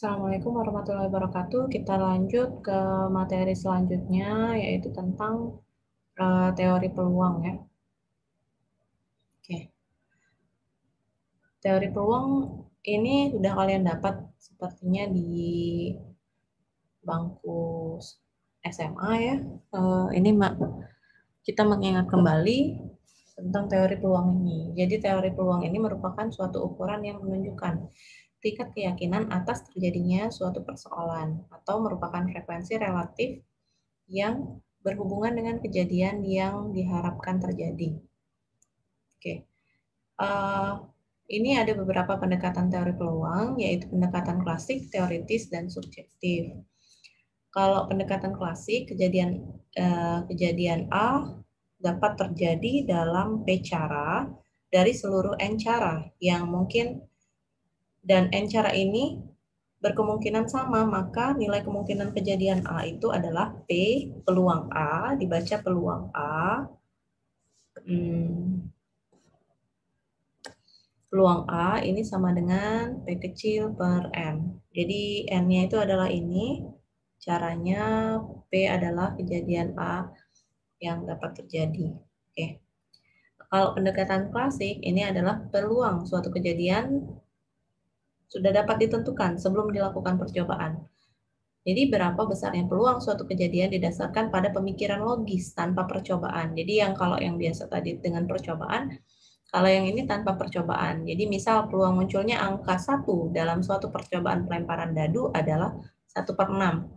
Assalamualaikum warahmatullahi wabarakatuh. Kita lanjut ke materi selanjutnya, yaitu tentang teori peluang ya. Oke. Teori peluang ini sudah kalian dapat sepertinya di bangku SMA ya. Ini kita mengingat kembali tentang teori peluang ini. Jadi teori peluang ini merupakan suatu ukuran yang menunjukkan tingkat keyakinan atas terjadinya suatu persoalan atau merupakan frekuensi relatif yang berhubungan dengan kejadian yang diharapkan terjadi. Oke, ini ada beberapa pendekatan teori peluang, yaitu pendekatan klasik, teoritis, dan subjektif. Kalau pendekatan klasik, kejadian A dapat terjadi dalam P cara dari seluruh N cara yang mungkin, dan N cara ini berkemungkinan sama, maka nilai kemungkinan kejadian A itu adalah P peluang A, dibaca peluang A, peluang A ini sama dengan P kecil per N. Jadi N-nya itu adalah ini, caranya P adalah kejadian A yang dapat terjadi. Oke. Kalau pendekatan klasik, ini adalah peluang suatu kejadian sudah dapat ditentukan sebelum dilakukan percobaan. Jadi berapa besarnya peluang suatu kejadian didasarkan pada pemikiran logis tanpa percobaan. Jadi kalau yang biasa tadi dengan percobaan, kalau yang ini tanpa percobaan. Jadi misal peluang munculnya angka 1 dalam suatu percobaan pelemparan dadu adalah 1/6.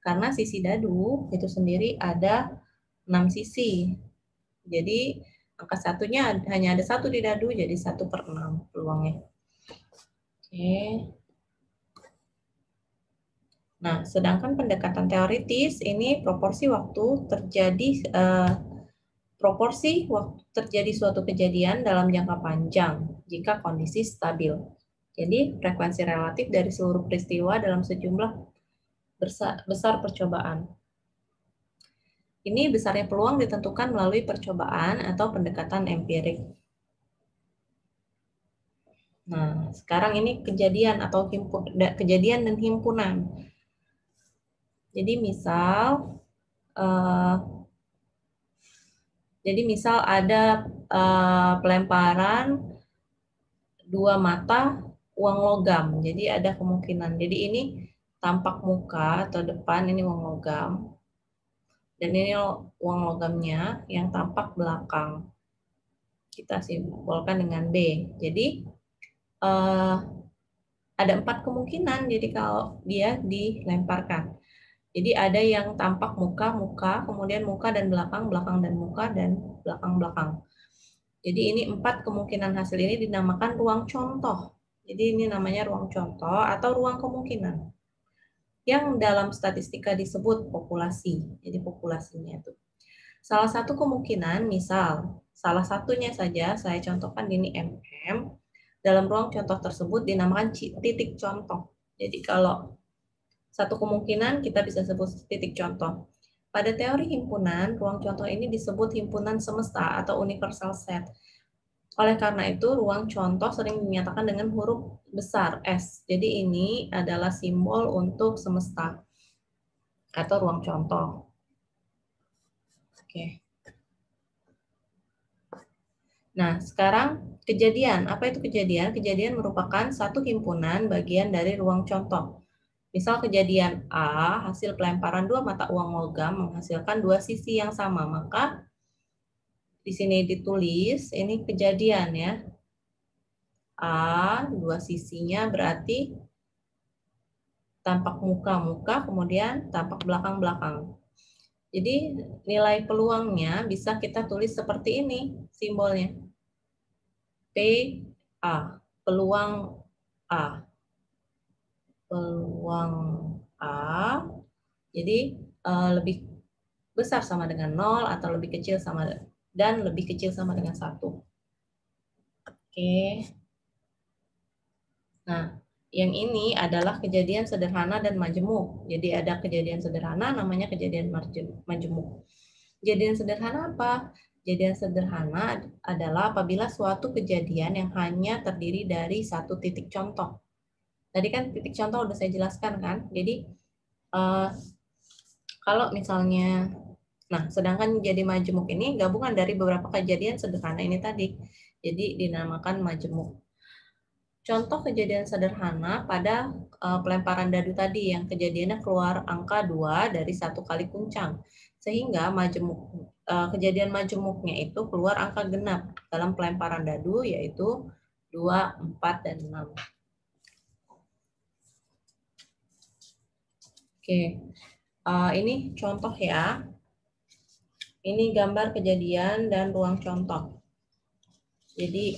Karena sisi dadu itu sendiri ada 6 sisi. Jadi angka satunya hanya ada 1 di dadu, jadi 1/6 peluangnya. Oke. Nah, sedangkan pendekatan teoritis ini proporsi waktu terjadi suatu kejadian dalam jangka panjang jika kondisi stabil. Jadi frekuensi relatif dari seluruh peristiwa dalam sejumlah besar percobaan. Ini besarnya peluang ditentukan melalui percobaan atau pendekatan empirik. Nah, sekarang ini kejadian dan himpunan. Jadi misal ada pelemparan 2 mata uang logam. Jadi ada kemungkinan. Jadi ini tampak muka atau depan, ini uang logam. Dan ini uang logamnya yang tampak belakang. Kita simbolkan dengan B. Jadi ada 4 kemungkinan. Jadi kalau dia dilemparkan. Jadi ada yang tampak muka, kemudian muka dan belakang dan muka dan belakang. Jadi ini 4 kemungkinan hasil ini dinamakan ruang contoh. Jadi ini namanya ruang contoh atau ruang kemungkinan. Yang dalam statistika disebut populasi. Jadi populasinya itu. Salah satu kemungkinan, misal salah satunya saja saya contohkan ini MM. Dalam ruang contoh tersebut dinamakan titik contoh. Jadi kalau satu kemungkinan kita bisa sebut titik contoh. Pada teori himpunan, ruang contoh ini disebut himpunan semesta atau universal set. Oleh karena itu, ruang contoh sering dinyatakan dengan huruf besar S. Jadi ini adalah simbol untuk semesta atau ruang contoh. Oke. Nah, sekarang kejadian. Apa itu kejadian? Kejadian merupakan satu himpunan bagian dari ruang contoh. Misal kejadian A, hasil pelemparan 2 mata uang logam menghasilkan 2 sisi yang sama. Maka di sini ditulis, ini kejadian ya. A, 2 sisinya berarti tampak muka, kemudian tampak belakang. Jadi nilai peluangnya bisa kita tulis seperti ini simbolnya. PA, peluang A. Peluang A, jadi lebih besar sama dengan 0 atau lebih kecil sama dengan 1. Oke. Nah, yang ini adalah kejadian sederhana dan majemuk. Jadi ada kejadian sederhana namanya kejadian majemuk. Kejadian sederhana apa? Kejadian sederhana adalah apabila suatu kejadian yang hanya terdiri dari satu titik contoh. Tadi kan titik contoh udah saya jelaskan kan. Jadi kalau misalnya, nah sedangkan jadi majemuk ini gabungan dari beberapa kejadian sederhana ini tadi. Jadi dinamakan majemuk. Contoh kejadian sederhana pada pelemparan dadu tadi yang kejadiannya keluar angka 2 dari 1 kali kuncang. Sehingga kejadian majemuknya itu keluar angka genap dalam pelemparan dadu yaitu 2, 4, dan 6. Oke, ini contoh ya. Ini gambar kejadian dan ruang contoh. Jadi,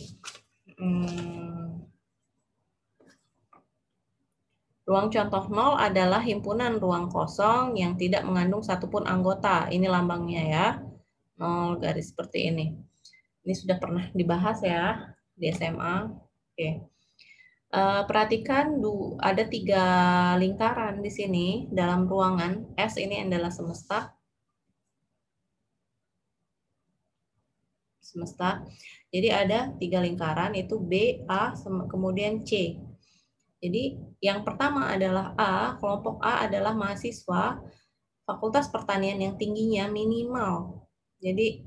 ruang contoh 0 adalah himpunan ruang kosong yang tidak mengandung satupun anggota. Ini lambangnya ya, 0 garis seperti ini. Ini sudah pernah dibahas ya di SMA. Oke. Perhatikan ada 3 lingkaran di sini dalam ruangan. S ini adalah semesta. Jadi ada 3 lingkaran, itu B, A, kemudian C. Jadi yang pertama adalah A, kelompok A adalah mahasiswa Fakultas Pertanian yang tingginya minimal. Jadi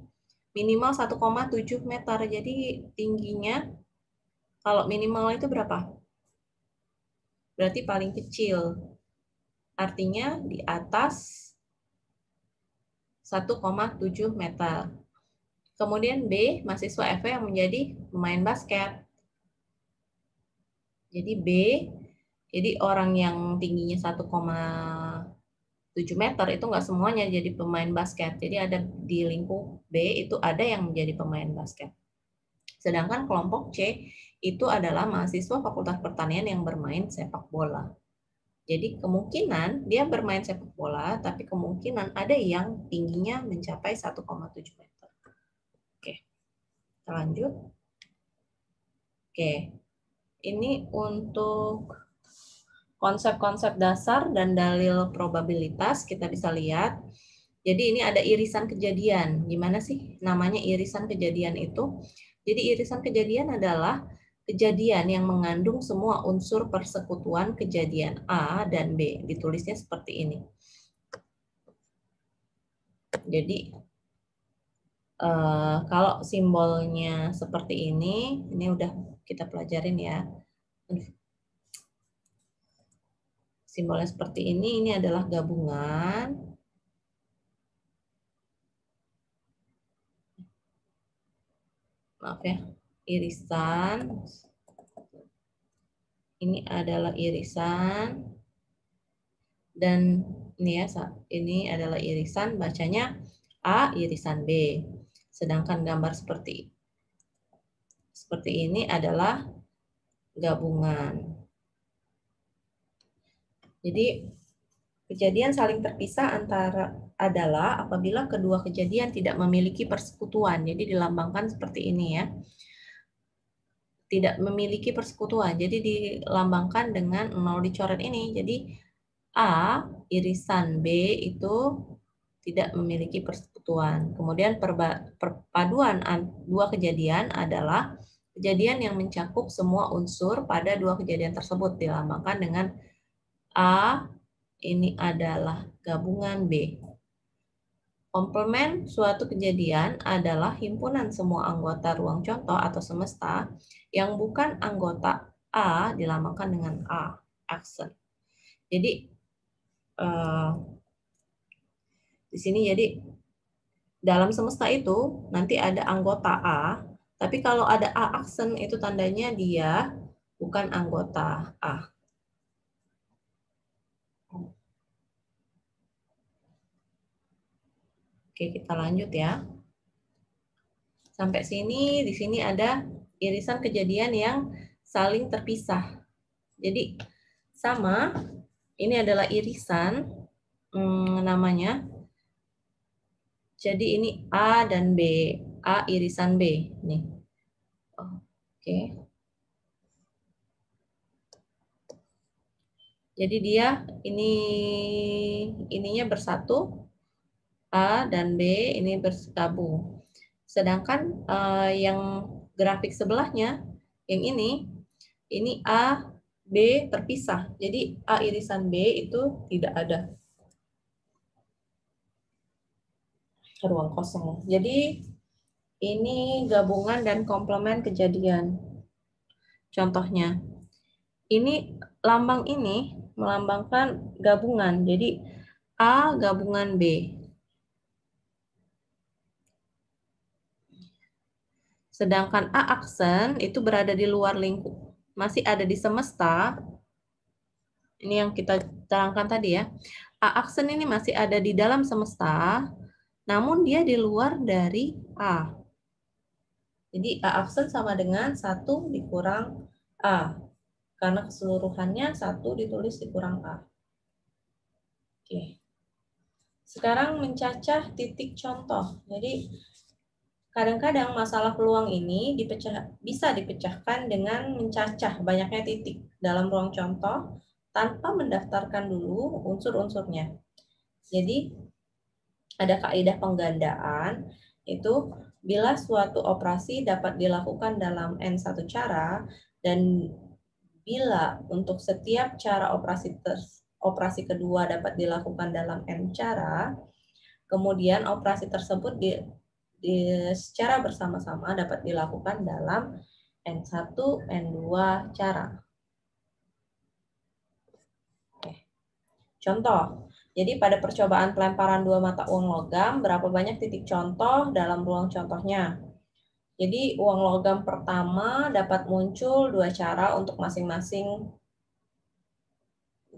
minimal 1,7 meter. Jadi tingginya kalau minimal itu berapa? Berarti paling kecil. Artinya di atas 1,7 meter. Kemudian B, mahasiswa FE yang menjadi pemain basket. Jadi B, jadi orang yang tingginya 1,7 meter itu nggak semuanya jadi pemain basket. Jadi ada di lingkup B itu ada yang menjadi pemain basket. Sedangkan kelompok C itu adalah mahasiswa Fakultas Pertanian yang bermain sepak bola. Jadi kemungkinan dia bermain sepak bola, tapi kemungkinan ada yang tingginya mencapai 1,7 meter. Oke, kita lanjut. Oke, ini untuk konsep-konsep dasar dan dalil probabilitas kita bisa lihat. Jadi ini ada irisan kejadian. Gimana sih namanya irisan kejadian itu? Jadi irisan kejadian adalah kejadian yang mengandung semua unsur persekutuan kejadian A dan B. Ditulisnya seperti ini. Jadi kalau simbolnya seperti ini udah kita pelajarin ya. Simbolnya seperti ini adalah gabungan. Maaf ya, irisan. Ini adalah irisan. Dan ini ya, ini adalah irisan, bacanya A irisan B. Sedangkan gambar seperti ini adalah gabungan. Jadi kejadian saling terpisah adalah apabila kedua kejadian tidak memiliki persekutuan. Jadi dilambangkan seperti ini ya. Tidak memiliki persekutuan. Jadi dilambangkan dengan 0 dicoret ini. Jadi A irisan B itu tidak memiliki persekutuan. Kemudian perpaduan dua kejadian adalah kejadian yang mencakup semua unsur pada dua kejadian tersebut, dilambangkan dengan A ini adalah gabungan B. Komplement suatu kejadian adalah himpunan semua anggota ruang contoh atau semesta yang bukan anggota A dilambangkan dengan A, aksen. Jadi di sini jadi dalam semesta itu nanti ada anggota A, tapi kalau ada A aksen itu tandanya dia bukan anggota A. Oke, kita lanjut ya. Sampai sini, di sini ada irisan kejadian yang saling terpisah. Jadi sama, ini adalah irisan namanya. Jadi ini A dan B, A irisan B. Nih. Oke. Jadi dia ininya bersatu, A dan B ini bergabung. Sedangkan yang grafik sebelahnya, yang ini A B terpisah. Jadi A irisan B itu tidak ada ruang kosong. Jadi ini gabungan dan komplement kejadian. Contohnya, ini lambang ini melambangkan gabungan. Jadi A gabungan B. Sedangkan A aksen itu berada di luar lingkup. Masih ada di semesta. Ini yang kita terangkan tadi ya. A aksen ini masih ada di dalam semesta, namun dia di luar dari A. Jadi A aksen sama dengan 1 dikurang A. Karena keseluruhannya 1 ditulis dikurang A. Oke. Sekarang mencacah titik contoh. Jadi kadang-kadang masalah peluang ini bisa dipecahkan dengan mencacah banyaknya titik dalam ruang contoh tanpa mendaftarkan dulu unsur-unsurnya. Jadi ada kaidah penggandaan, itu bila suatu operasi dapat dilakukan dalam N1 cara, dan bila untuk setiap cara operasi kedua dapat dilakukan dalam N cara, kemudian operasi tersebut secara bersama-sama dapat dilakukan dalam N1, N2 cara. Oke. Contoh, jadi pada percobaan pelemparan 2 mata uang logam, berapa banyak titik contoh dalam ruang contohnya? Jadi uang logam pertama dapat muncul 2 cara untuk masing-masing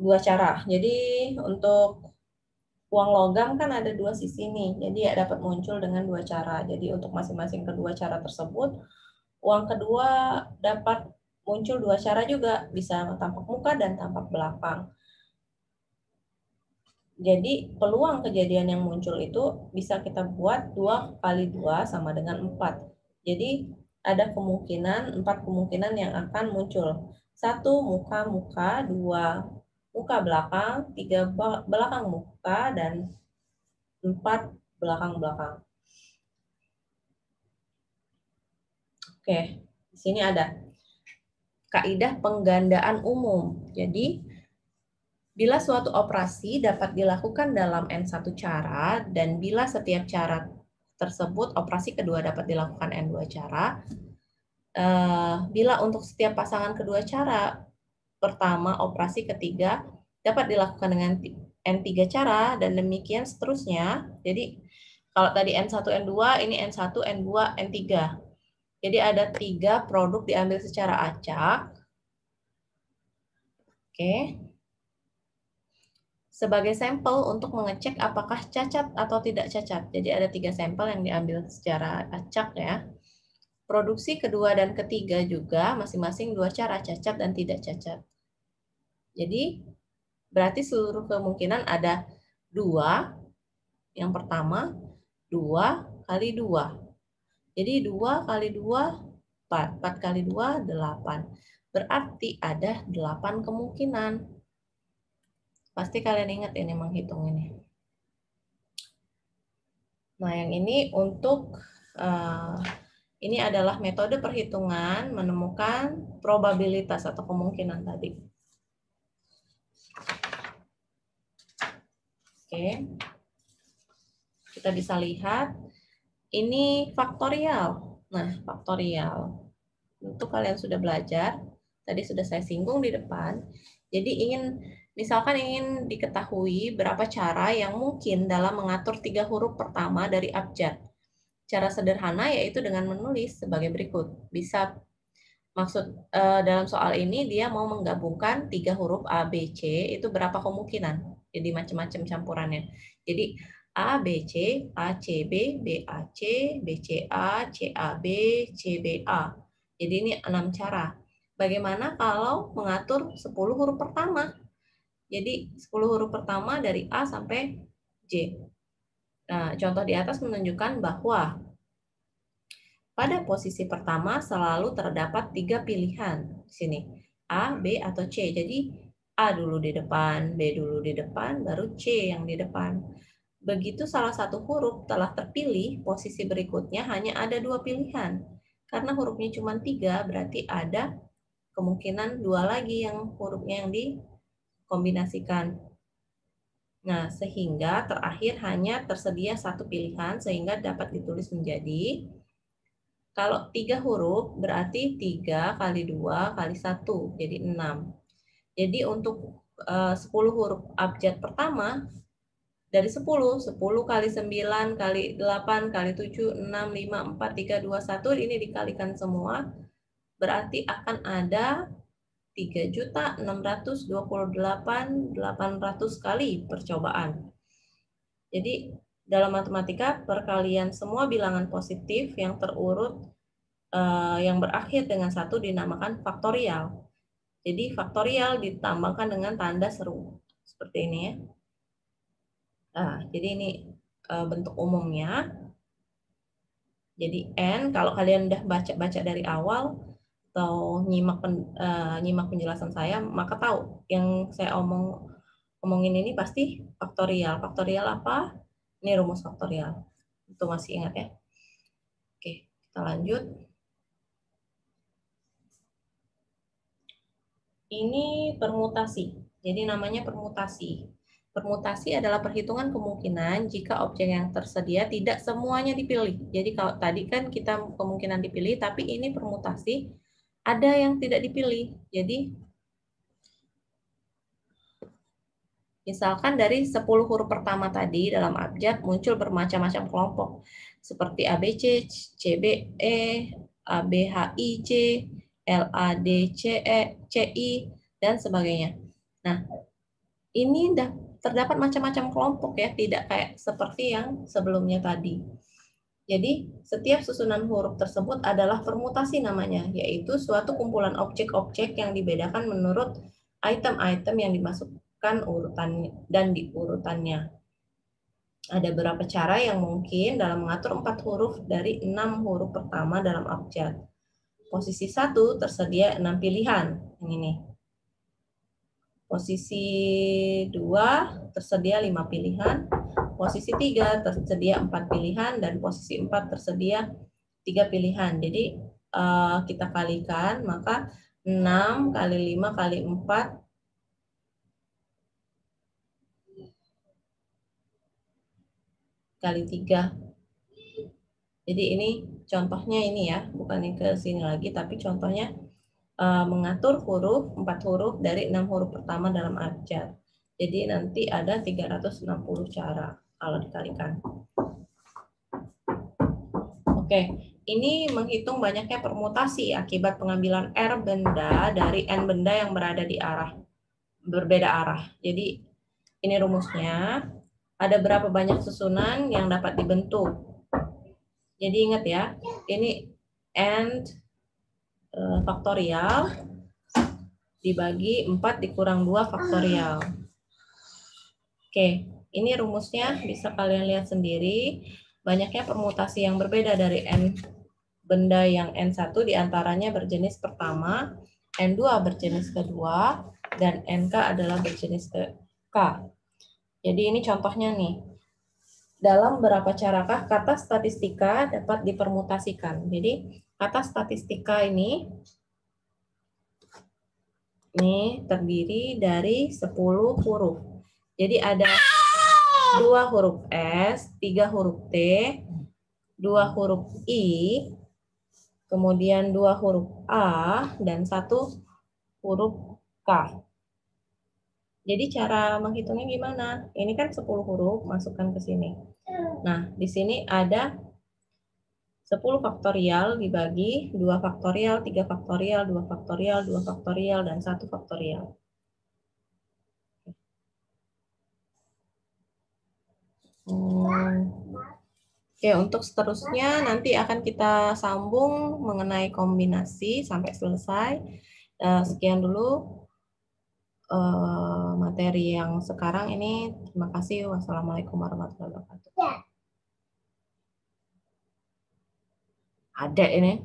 2 cara. Jadi untuk uang logam kan ada 2 sisi nih, jadi ya dapat muncul dengan 2 cara. Jadi untuk masing-masing kedua cara tersebut, uang kedua dapat muncul 2 cara juga, bisa tampak muka dan tampak belakang. Jadi peluang kejadian yang muncul itu bisa kita buat 2 kali 2 sama dengan 4. Jadi ada 4 kemungkinan yang akan muncul. 1 muka-muka, 2 muka belakang, 3 belakang muka, dan 4 belakang-belakang. Oke, di sini ada kaidah penggandaan umum. Jadi bila suatu operasi dapat dilakukan dalam N1 cara, dan bila setiap cara tersebut operasi kedua dapat dilakukan N2 cara, bila untuk setiap pasangan kedua cara, pertama operasi ketiga dapat dilakukan dengan N3 cara, dan demikian seterusnya. Jadi kalau tadi N1, N2, ini N1, N2, N3. Jadi ada 3 produk diambil secara acak. Oke. Sebagai sampel untuk mengecek apakah cacat atau tidak cacat. Jadi ada 3 sampel yang diambil secara acak ya. Produksi kedua dan ketiga juga masing-masing 2 cara, cacat dan tidak cacat. Jadi berarti seluruh kemungkinan ada 2. Yang pertama 2 kali 2. Jadi 2 kali 2 4. 4 kali 2 8. Berarti ada 8 kemungkinan. Pasti kalian ingat ini menghitung ini. Nah, yang ini untuk ini adalah metode perhitungan menemukan probabilitas atau kemungkinan tadi. Oke. Kita bisa lihat ini faktorial. Nah, faktorial itu kalian sudah belajar. Tadi sudah saya singgung di depan. Jadi misalkan ingin diketahui berapa cara yang mungkin dalam mengatur 3 huruf pertama dari abjad. Cara sederhana yaitu dengan menulis sebagai berikut. Dalam soal ini dia mau menggabungkan 3 huruf A, B, C, itu berapa kemungkinan? Jadi macam-macam campurannya. Jadi A, B, C, A, C, B, B, A, C, B, C, A, C, A, B, C, B, A. Jadi ini 6 cara. Bagaimana kalau mengatur 10 huruf pertama? Jadi 10 huruf pertama dari A sampai J. Nah, contoh di atas menunjukkan bahwa pada posisi pertama selalu terdapat 3 pilihan. Di sini, A, B, atau C. Jadi A dulu di depan, B dulu di depan, baru C yang di depan. Begitu salah satu huruf telah terpilih, posisi berikutnya hanya ada 2 pilihan. Karena hurufnya cuma 3, berarti ada kemungkinan 2 lagi yang hurufnya yang dikombinasikan. Nah, sehingga terakhir hanya tersedia satu pilihan sehingga dapat ditulis menjadi, kalau 3 huruf berarti 3 kali 2 kali 1, jadi 6. Jadi untuk 10 huruf abjad pertama, dari 10 kali 9 kali 8 kali 7, 6, 5, 4, 3, 2, 1, ini dikalikan semua, berarti akan ada 3.628.800 kali percobaan. Jadi dalam matematika perkalian semua bilangan positif yang terurut yang berakhir dengan 1 dinamakan faktorial. Jadi faktorial ditambahkan dengan tanda seru seperti ini ya. Nah, jadi ini bentuk umumnya. Jadi N, kalau kalian udah baca-baca dari awal atau nyimak penjelasan saya, maka tahu yang saya omongin ini pasti faktorial. Faktorial apa? Ini rumus faktorial. Itu masih ingat ya? Oke, kita lanjut. Ini permutasi. Jadi namanya permutasi. Permutasi adalah perhitungan kemungkinan jika objek yang tersedia tidak semuanya dipilih. Jadi kalau tadi kan kita kemungkinan dipilih, tapi ini permutasi ada yang tidak dipilih. Jadi misalkan dari 10 huruf pertama tadi dalam abjad muncul bermacam-macam kelompok seperti ABC, CBE, ABHIJ, LADCE, CI, dan sebagainya. Nah, ini terdapat macam-macam kelompok ya, tidak kayak seperti yang sebelumnya tadi. Jadi, setiap susunan huruf tersebut adalah permutasi namanya, yaitu suatu kumpulan objek-objek yang dibedakan menurut item-item yang dimasukkan urutan dan diurutannya. Ada beberapa cara yang mungkin dalam mengatur 4 huruf dari 6 huruf pertama dalam abjad. Posisi 1 tersedia 6 pilihan, yang ini. Posisi 2 tersedia 5 pilihan, posisi 3 tersedia 4 pilihan, dan posisi 4 tersedia 3 pilihan. Jadi kita kalikan, maka 6 kali 5 kali 4 kali 3. Jadi ini contohnya ini ya, bukan ke sini lagi, tapi contohnya mengatur 4 huruf dari 6 huruf pertama dalam abjad. Jadi nanti ada 360 cara kalau dikalikan. Oke, ini menghitung banyaknya permutasi akibat pengambilan R benda dari N benda yang berada di berbeda arah. Jadi ini rumusnya, ada berapa banyak susunan yang dapat dibentuk. Jadi ingat ya, ini N faktorial dibagi 4 dikurang 2 faktorial. Oke, ini rumusnya bisa kalian lihat sendiri. Banyaknya permutasi yang berbeda dari N benda yang N1 diantaranya berjenis pertama, N2 berjenis kedua, dan NK adalah berjenis K. Jadi ini contohnya nih. Dalam berapa carakah kata statistika dapat dipermutasikan? Jadi kata statistika ini terdiri dari 10 huruf. Jadi ada 2 huruf S, 3 huruf T, 2 huruf I, kemudian 2 huruf A, dan 1 huruf K. Jadi cara menghitungnya gimana? Ini kan 10 huruf, masukkan ke sini. Nah, di sini ada 10 faktorial dibagi 2 faktorial, 3 faktorial, 2 faktorial, 2 faktorial, dan 1 faktorial. Oke, untuk seterusnya nanti akan kita sambung mengenai kombinasi sampai selesai. Sekian dulu materi yang sekarang ini. Terima kasih. Wassalamualaikum warahmatullahi wabarakatuh. Ada ini.